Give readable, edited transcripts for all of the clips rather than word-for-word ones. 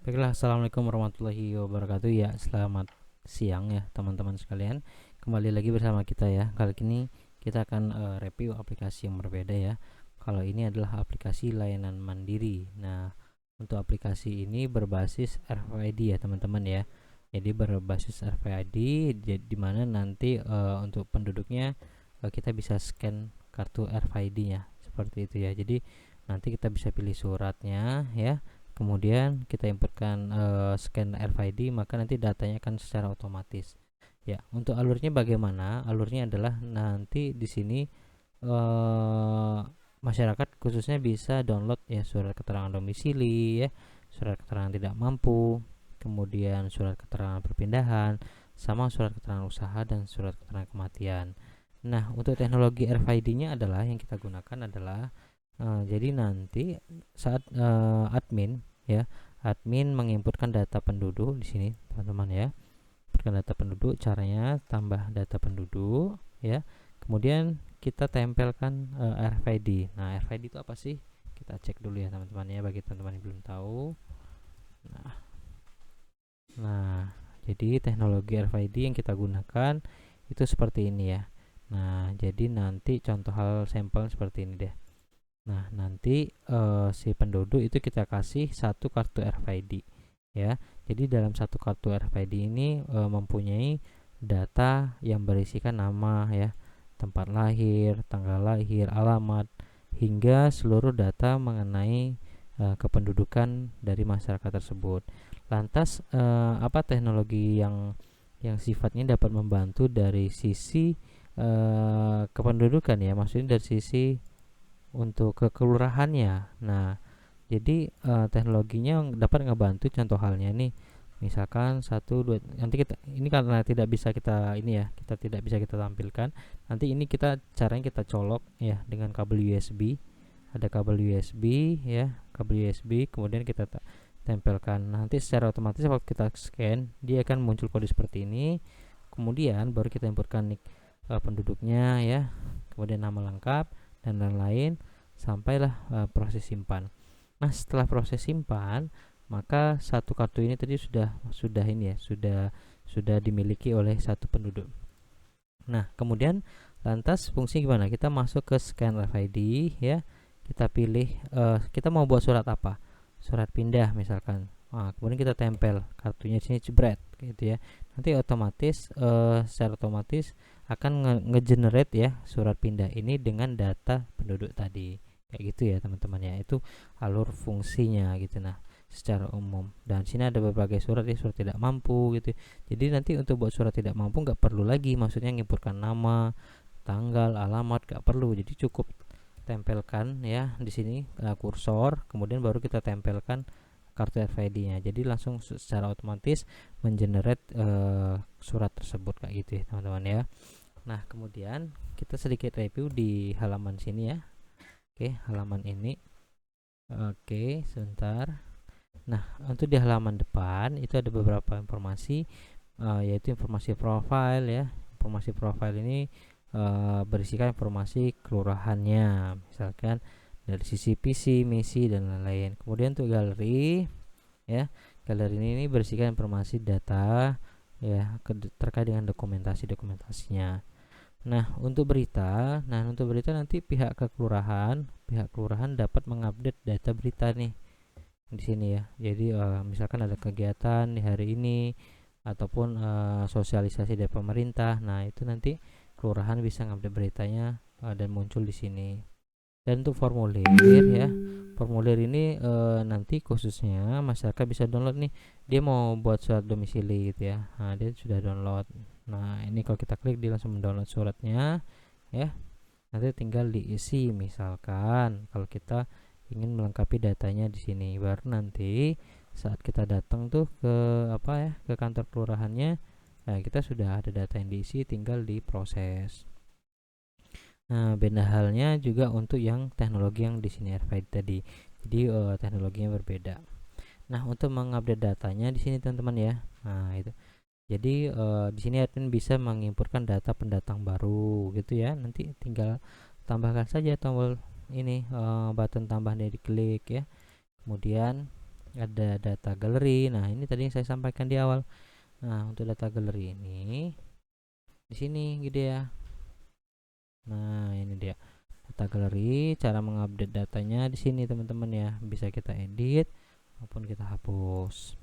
Baiklah, assalamualaikum warahmatullahi wabarakatuh. Ya, selamat siang ya teman-teman sekalian. Kembali lagi bersama kita ya. Kali ini kita akan review aplikasi yang berbeda ya. Kalau ini adalah aplikasi layanan mandiri. Nah, untuk aplikasi ini berbasis RFID ya teman-teman ya. Jadi berbasis RFID di mana nanti untuk penduduknya kita bisa scan kartu RFID-nya seperti itu ya. Jadi nanti kita bisa pilih suratnya ya, kemudian kita inputkan scan RFID, maka nanti datanya akan secara otomatis ya. Untuk alurnya bagaimana? Alurnya adalah nanti di sini masyarakat khususnya bisa download ya surat keterangan domisili ya, surat keterangan tidak mampu, kemudian surat keterangan perpindahan, sama surat keterangan usaha dan surat keterangan kematian. Nah, untuk teknologi RFID-nya adalah yang kita gunakan adalah jadi nanti saat admin ya, admin menginputkan data penduduk di sini teman-teman ya. Inputkan data penduduk, caranya tambah data penduduk ya. Kemudian kita tempelkan RFID. Nah, RFID itu apa sih? Kita cek dulu ya teman-teman ya, bagi teman-teman yang belum tahu. Nah, jadi teknologi RFID yang kita gunakan itu seperti ini ya. Nah, jadi nanti contoh hal sampel seperti ini deh. Nah, nanti si penduduk itu kita kasih satu kartu RFID ya. Jadi dalam satu kartu RFID ini mempunyai data yang berisikan nama ya, tempat lahir, tanggal lahir, alamat, hingga seluruh data mengenai kependudukan dari masyarakat tersebut. Lantas apa teknologi yang sifatnya dapat membantu dari sisi kependudukan ya, maksudnya dari sisi untuk kekelurahannya. Nah, jadi teknologinya dapat ngebantu contoh halnya nih. Misalkan satu dua, nanti kita ini karena tidak bisa kita ini ya, kita tidak bisa kita tampilkan. Nanti ini kita caranya kita colok ya dengan kabel USB. Ada kabel USB ya, kabel USB, kemudian kita tempelkan. Nanti secara otomatis waktu kita scan, dia akan muncul kode seperti ini. Kemudian baru kita inputkan nik penduduknya ya, kemudian nama lengkap dan lain-lain, sampailah proses simpan. Nah, setelah proses simpan, maka satu kartu ini tadi sudah ini ya, sudah dimiliki oleh satu penduduk. Nah, kemudian lantas fungsi gimana? Kita masuk ke scan RFID ya. Kita pilih kita mau buat surat apa? Surat pindah misalkan. Nah, kemudian kita tempel kartunya di sini, jebret gitu ya. Nanti otomatis secara otomatis akan nge-generate ya surat pindah ini dengan data penduduk tadi. Kayak gitu ya teman-teman ya. Itu alur fungsinya gitu. Nah, secara umum, dan sini ada berbagai surat ya, surat tidak mampu gitu. Jadi nanti untuk buat surat tidak mampu nggak perlu lagi, maksudnya menginputkan nama, tanggal, alamat, nggak perlu. Jadi cukup tempelkan ya di sini kursor, kemudian baru kita tempelkan kartu RFID-nya. Jadi langsung secara otomatis mengenerate surat tersebut kayak gitu ya teman-teman ya. Nah, kemudian kita sedikit review di halaman sini ya. Oke, halaman ini. Oke, sebentar. Nah, untuk di halaman depan itu ada beberapa informasi, yaitu informasi profile ya. Informasi profile ini berisikan informasi kelurahannya, misalkan dari sisi visi, misi dan lain-lain. Kemudian untuk galeri ya, galeri ini berisikan informasi data ya terkait dengan dokumentasinya. Untuk berita nanti pihak kelurahan dapat mengupdate data berita nih di sini ya. Jadi misalkan ada kegiatan di hari ini ataupun sosialisasi dari pemerintah. Nah, itu nanti kelurahan bisa ngupdate beritanya dan muncul di sini. Dan untuk formulir ya, formulir ini nanti khususnya masyarakat bisa download nih. Dia mau buat surat domisili gitu ya. Nah, dia sudah download. Nah, ini kalau kita klik dia langsung mendownload suratnya ya. Nanti tinggal diisi, misalkan kalau kita ingin melengkapi datanya di sini, baru nanti saat kita datang tuh ke apa ya, ke kantor kelurahannya, nah kita sudah ada data yang diisi, tinggal diproses. Nah, beda halnya juga untuk yang teknologi yang di sini RFID tadi. Jadi teknologinya berbeda. Nah, untuk mengupdate datanya di sini teman-teman ya. Nah, itu. Jadi di sini admin bisa menginputkan data pendatang baru gitu ya. Nanti tinggal tambahkan saja tombol ini, button tambah dari diklik ya. Kemudian ada data galeri. Nah, ini tadi yang saya sampaikan di awal. Nah, untuk data galeri ini di sini gitu ya. Nah, ini dia data galeri. Cara mengupdate datanya di sini teman-teman ya. Bisa kita edit maupun kita hapus.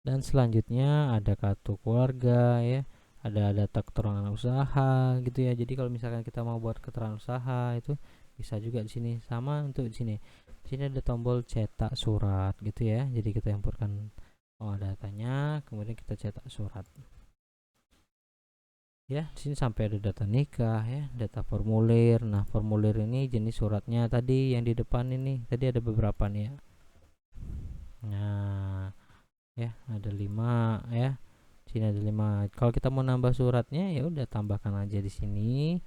Dan selanjutnya ada kartu keluarga ya. Ada data keterangan usaha gitu ya. Jadi kalau misalkan kita mau buat keterangan usaha itu bisa juga di sini. Sama untuk di sini. Di sini ada tombol cetak surat gitu ya. Jadi kita importkan datanya, kemudian kita cetak surat. Ya, di sini sampai ada data nikah ya, data formulir. Nah, formulir ini jenis suratnya tadi yang di depan ini. Tadi ada beberapa nih ya. Nah, ya ada 5 ya. Sini ada 5. Kalau kita mau nambah suratnya ya udah tambahkan aja di sini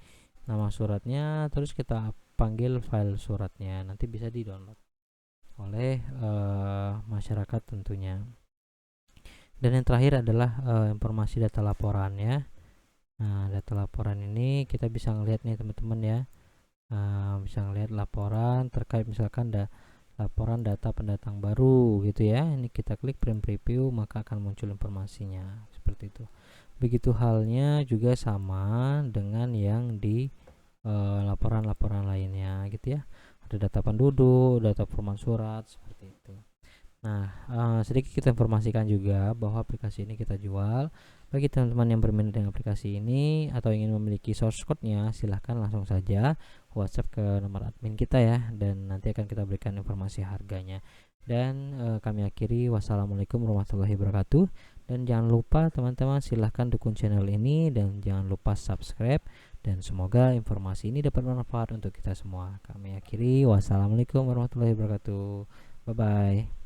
nama suratnya, terus kita panggil file suratnya. Nanti bisa di-download oleh masyarakat tentunya. Dan yang terakhir adalah informasi data laporan ya. Nah, data laporan ini kita bisa ngelihat nih teman-teman ya. Bisa ngelihat laporan terkait misalkan laporan data pendatang baru gitu ya. Ini kita klik print preview maka akan muncul informasinya seperti itu. Begitu halnya juga sama dengan yang di laporan-laporan lainnya gitu ya. Ada data penduduk, data format surat seperti itu. Nah, sedikit kita informasikan juga bahwa aplikasi ini kita jual. Bagi teman-teman yang berminat dengan aplikasi ini atau ingin memiliki source code-nya, silahkan langsung saja WhatsApp ke nomor admin kita ya, dan nanti akan kita berikan informasi harganya. Dan kami akhiri, wassalamualaikum warahmatullahi wabarakatuh. Dan jangan lupa teman-teman silahkan dukung channel ini dan jangan lupa subscribe. Dan semoga informasi ini dapat bermanfaat untuk kita semua. Kami akhiri, wassalamualaikum warahmatullahi wabarakatuh. Bye bye.